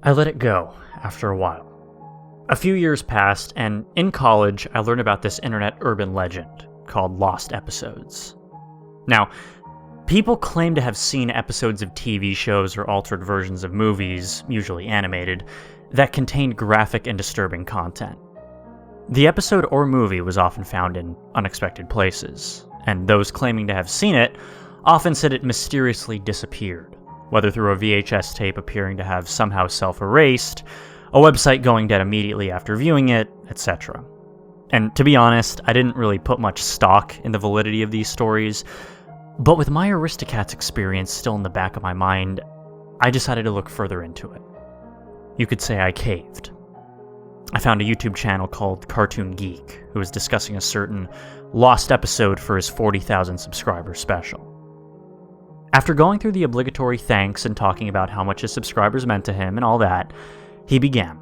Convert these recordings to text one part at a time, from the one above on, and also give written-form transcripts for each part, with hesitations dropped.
I let it go after a while. A few years passed, and in college, I learned about this internet urban legend called lost episodes. Now, people claim to have seen episodes of TV shows or altered versions of movies, usually animated, that contained graphic and disturbing content. The episode or movie was often found in unexpected places, and those claiming to have seen it often said it mysteriously disappeared, whether through a VHS tape appearing to have somehow self-erased, a website going dead immediately after viewing it, etc. And to be honest, I didn't really put much stock in the validity of these stories, but with my Aristocats experience still in the back of my mind, I decided to look further into it. You could say I caved. I found a YouTube channel called Cartoon Geek, who was discussing a certain lost episode for his 40,000 subscriber special. After going through the obligatory thanks and talking about how much his subscribers meant to him and all that, he began.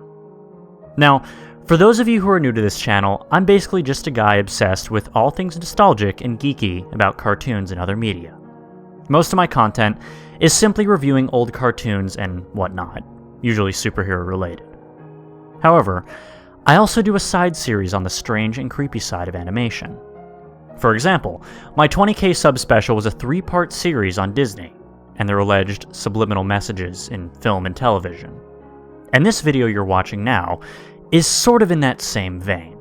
Now, for those of you who are new to this channel, I'm basically just a guy obsessed with all things nostalgic and geeky about cartoons and other media. Most of my content is simply reviewing old cartoons and whatnot, usually superhero related. However, I also do a side series on the strange and creepy side of animation. For example, my 20k sub special was a 3-part series on Disney, and their alleged subliminal messages in film and television. And this video you're watching now is sort of in that same vein.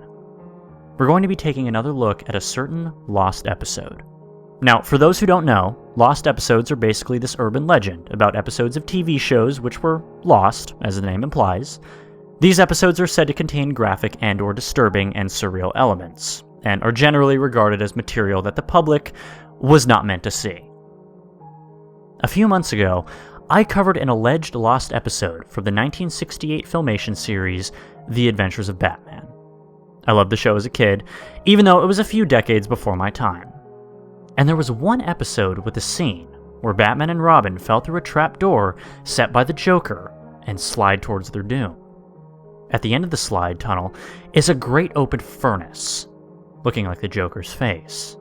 We're going to be taking another look at a certain lost episode. Now, for those who don't know, lost episodes are basically this urban legend about episodes of TV shows which were lost, as the name implies. These episodes are said to contain graphic and/or disturbing and surreal elements, and are generally regarded as material that the public was not meant to see. A few months ago, I covered an alleged lost episode from the 1968 filmation series, The Adventures of Batman. I loved the show as a kid, even though it was a few decades before my time. And there was one episode with a scene where Batman and Robin fell through a trap door set by the Joker and slide towards their doom. At the end of the slide tunnel is a great open furnace, looking like the Joker's face.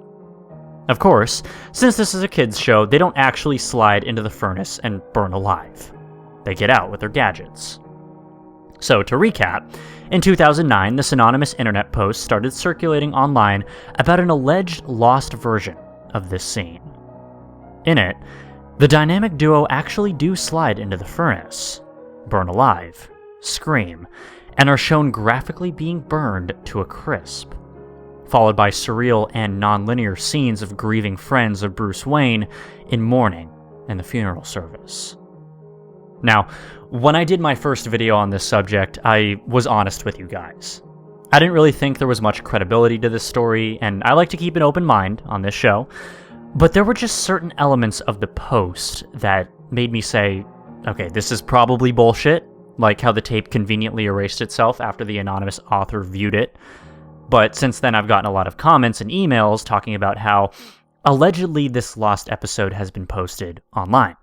Of course, since this is a kids' show, they don't actually slide into the furnace and burn alive. They get out with their gadgets. So, to recap, in 2009, this anonymous internet post started circulating online about an alleged lost version of this scene. In it, the dynamic duo actually do slide into the furnace, burn alive, scream, and are shown graphically being burned to a crisp, followed by surreal and non-linear scenes of grieving friends of Bruce Wayne in mourning and the funeral service. Now, when I did my first video on this subject, I was honest with you guys. I didn't really think there was much credibility to this story, and I like to keep an open mind on this show, but there were just certain elements of the post that made me say, okay, this is probably bullshit, like how the tape conveniently erased itself after the anonymous author viewed it. But since then, I've gotten a lot of comments and emails talking about how allegedly this lost episode has been posted online.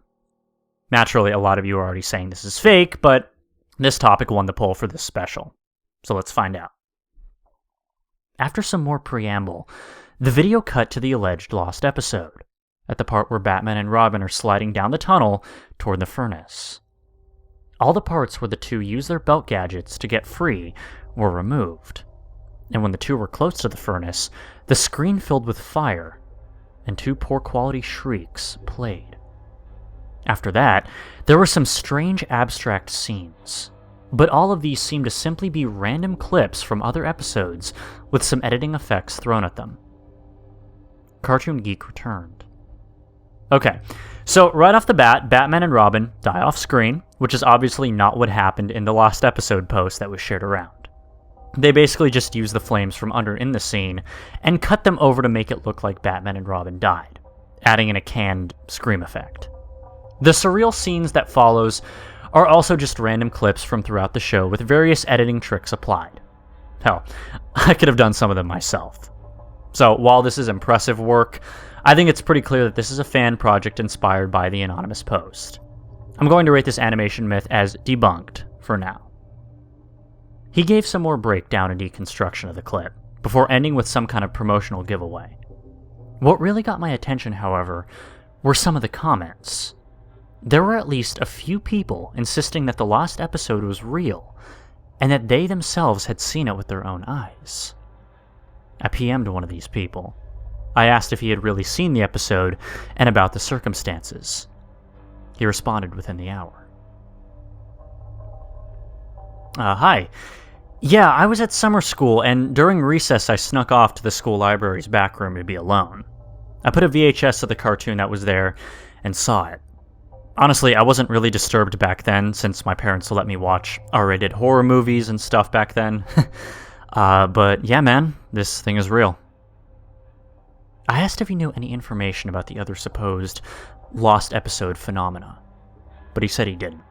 Naturally, a lot of you are already saying this is fake, but this topic won the poll for this special. So let's find out. After some more preamble, the video cut to the alleged lost episode, at the part where Batman and Robin are sliding down the tunnel toward the furnace. All the parts where the two use their belt gadgets to get free were removed. And when the two were close to the furnace, the screen filled with fire, and 2 poor quality shrieks played. After that, there were some strange abstract scenes, but all of these seemed to simply be random clips from other episodes with some editing effects thrown at them. Cartoon Geek returned. Okay, so right off the bat, Batman and Robin die off screen, which is obviously not what happened in the lost episode post that was shared around. They basically just used the flames from under in the scene and cut them over to make it look like Batman and Robin died, adding in a canned scream effect. The surreal scenes that follows are also just random clips from throughout the show with various editing tricks applied. Hell, I could have done some of them myself. So while this is impressive work, I think it's pretty clear that this is a fan project inspired by the anonymous post. I'm going to rate this animation myth as debunked for now. He gave some more breakdown and deconstruction of the clip, before ending with some kind of promotional giveaway. What really got my attention, however, were some of the comments. There were at least a few people insisting that the lost episode was real, and that they themselves had seen it with their own eyes. I PM'd one of these people. I asked if he had really seen the episode and about the circumstances. He responded within the hour. Hi. Yeah, I was at summer school, and during recess I snuck off to the school library's back room to be alone. I put a VHS of the cartoon that was there and saw it. Honestly, I wasn't really disturbed back then, since my parents let me watch R-rated horror movies and stuff back then. But yeah, man, this thing is real. I asked if he knew any information about the other supposed lost episode phenomena, but he said he didn't.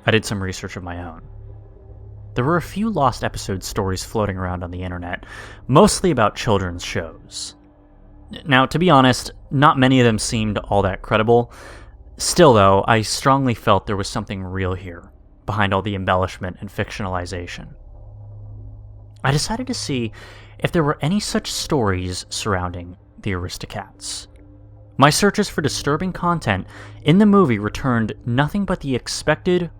I did some research of my own. There were a few lost episode stories floating around on the internet, mostly about children's shows. Now, to be honest, not many of them seemed all that credible. Still, though, I strongly felt there was something real here, behind all the embellishment and fictionalization. I decided to see if there were any such stories surrounding the Aristocats. My searches for disturbing content in the movie returned nothing but the expected,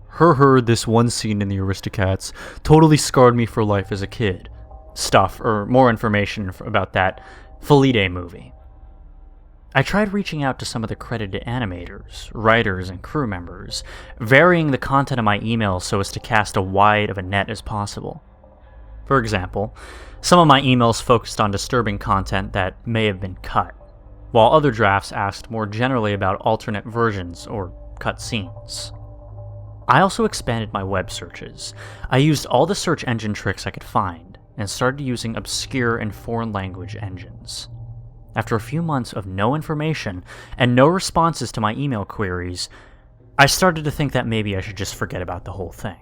this one scene in the Aristocats totally scarred me for life as a kid stuff, or more information about that Felidae movie. I tried reaching out to some of the credited animators, writers, and crew members, varying the content of my emails so as to cast as wide of a net as possible. For example, some of my emails focused on disturbing content that may have been cut, while other drafts asked more generally about alternate versions or cut scenes. I also expanded my web searches. I used all the search engine tricks I could find, and started using obscure and foreign language engines. After a few months of no information and no responses to my email queries, I started to think that maybe I should just forget about the whole thing.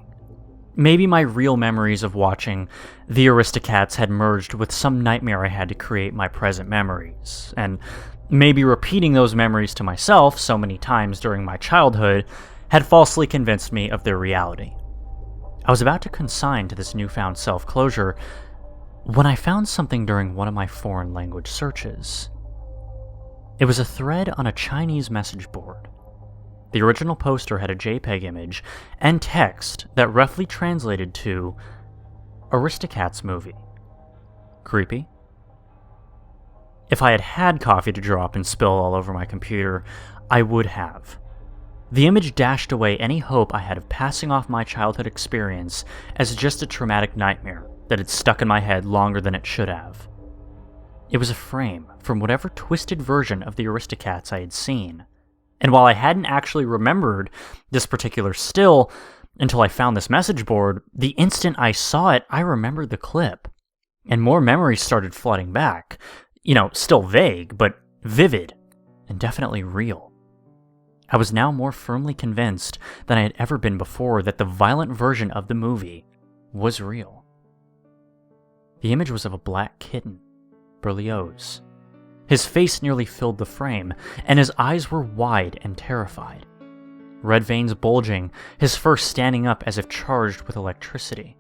Maybe my real memories of watching the Aristocats had merged with some nightmare I had to create my present memories, and maybe repeating those memories to myself so many times during my childhood had falsely convinced me of their reality. I was about to consign to this newfound self-closure when I found something during one of my foreign language searches. It was a thread on a Chinese message board. The original poster had a JPEG image and text that roughly translated to Aristocats movie. Creepy? If I had had coffee to drop and spill all over my computer, I would have. The image dashed away any hope I had of passing off my childhood experience as just a traumatic nightmare that had stuck in my head longer than it should have. It was a frame from whatever twisted version of the Aristocats I had seen, and while I hadn't actually remembered this particular still until I found this message board, the instant I saw it, I remembered the clip, and more memories started flooding back. Still vague, but vivid, and definitely real. I was now more firmly convinced than I had ever been before that the violent version of the movie was real. The image was of a black kitten, Berlioz. His face nearly filled the frame, and his eyes were wide and terrified. Red veins bulging, his fur standing up as if charged with electricity.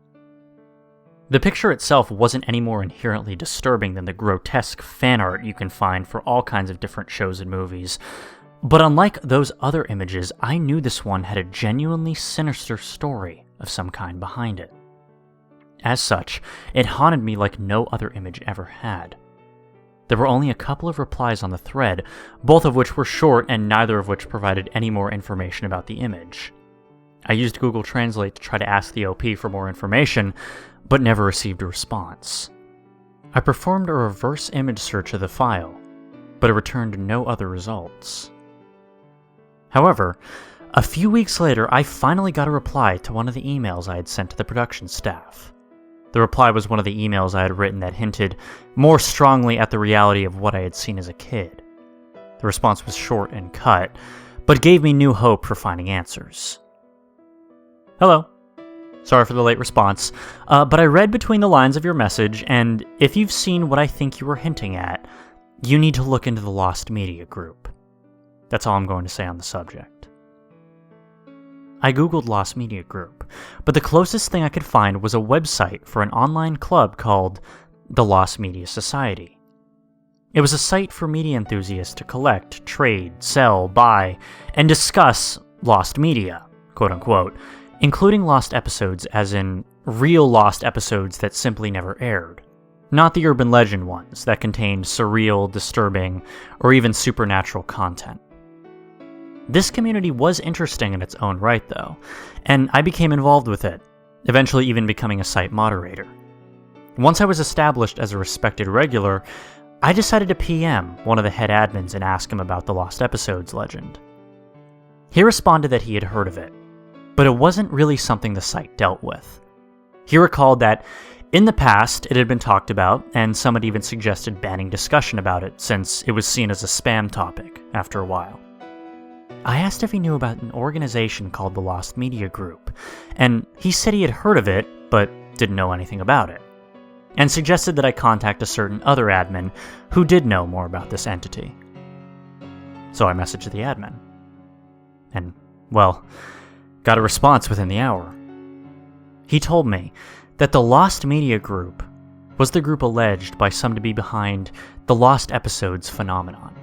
The picture itself wasn't any more inherently disturbing than the grotesque fan art you can find for all kinds of different shows and movies, but unlike those other images, I knew this one had a genuinely sinister story of some kind behind it. As such, it haunted me like no other image ever had. There were only a couple of replies on the thread, both of which were short and neither of which provided any more information about the image. I used Google Translate to try to ask the OP for more information, but never received a response. I performed a reverse image search of the file, but it returned no other results. However, a few weeks later, I finally got a reply to one of the emails I had sent to the production staff. The reply was one of the emails I had written that hinted more strongly at the reality of what I had seen as a kid. The response was short and cut, but gave me new hope for finding answers. Hello. Sorry for the late response, but I read between the lines of your message, and if you've seen what I think you were hinting at, you need to look into the Lost Media Group. That's all I'm going to say on the subject. I googled Lost Media Group, but the closest thing I could find was a website for an online club called the Lost Media Society. It was a site for media enthusiasts to collect, trade, sell, buy, and discuss lost media, quote unquote, including lost episodes as in real lost episodes that simply never aired. Not the urban legend ones that contained surreal, disturbing, or even supernatural content. This community was interesting in its own right, though, and I became involved with it, eventually even becoming a site moderator. Once I was established as a respected regular, I decided to PM one of the head admins and ask him about the Lost Episodes legend. He responded that he had heard of it, but it wasn't really something the site dealt with. He recalled that in the past, it had been talked about, and some had even suggested banning discussion about it since it was seen as a spam topic after a while. I asked if he knew about an organization called the Lost Media Group, and he said he had heard of it, but didn't know anything about it, and suggested that I contact a certain other admin who did know more about this entity. So I messaged the admin. And, well, got a response within the hour. He told me that the Lost Media Group was the group alleged by some to be behind the Lost Episodes phenomenon.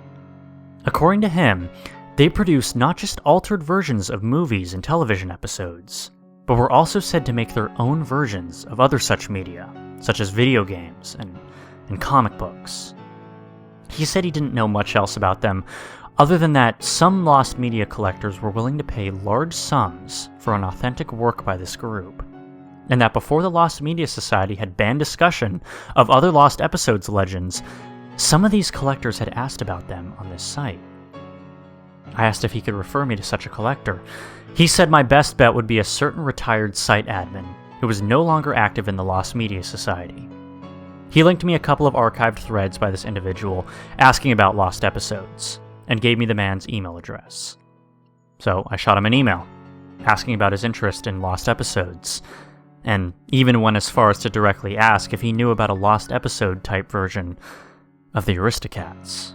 According to him, they produced not just altered versions of movies and television episodes, but were also said to make their own versions of other such media, such as video games and comic books. He said he didn't know much else about them, other than that some lost media collectors were willing to pay large sums for an authentic work by this group, and that before the Lost Media Society had banned discussion of other Lost Episodes legends, some of these collectors had asked about them on this site. I asked if he could refer me to such a collector. He said my best bet would be a certain retired site admin who was no longer active in the Lost Media Society. He linked me a couple of archived threads by this individual asking about Lost Episodes, and gave me the man's email address. So I shot him an email, asking about his interest in Lost Episodes, and even went as far as to directly ask if he knew about a Lost Episode type version of the Aristocats.